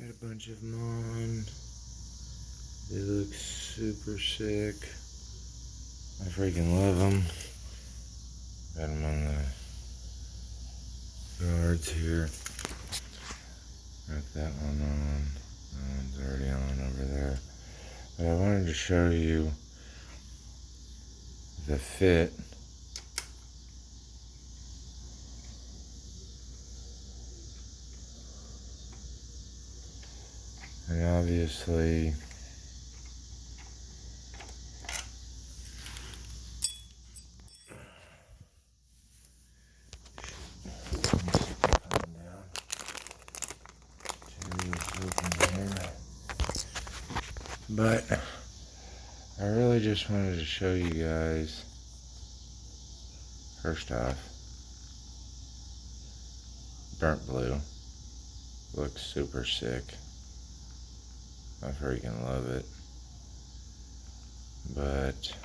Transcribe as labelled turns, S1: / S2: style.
S1: Got a bunch of them on. They look super sick. I freaking love them. Got them on the guards here. Got that one on. That one's already on over there. But I wanted to show you the fit. And obviously, but I really just wanted to show you guys, first off, burnt blue. Looks super sick. I freaking love it. But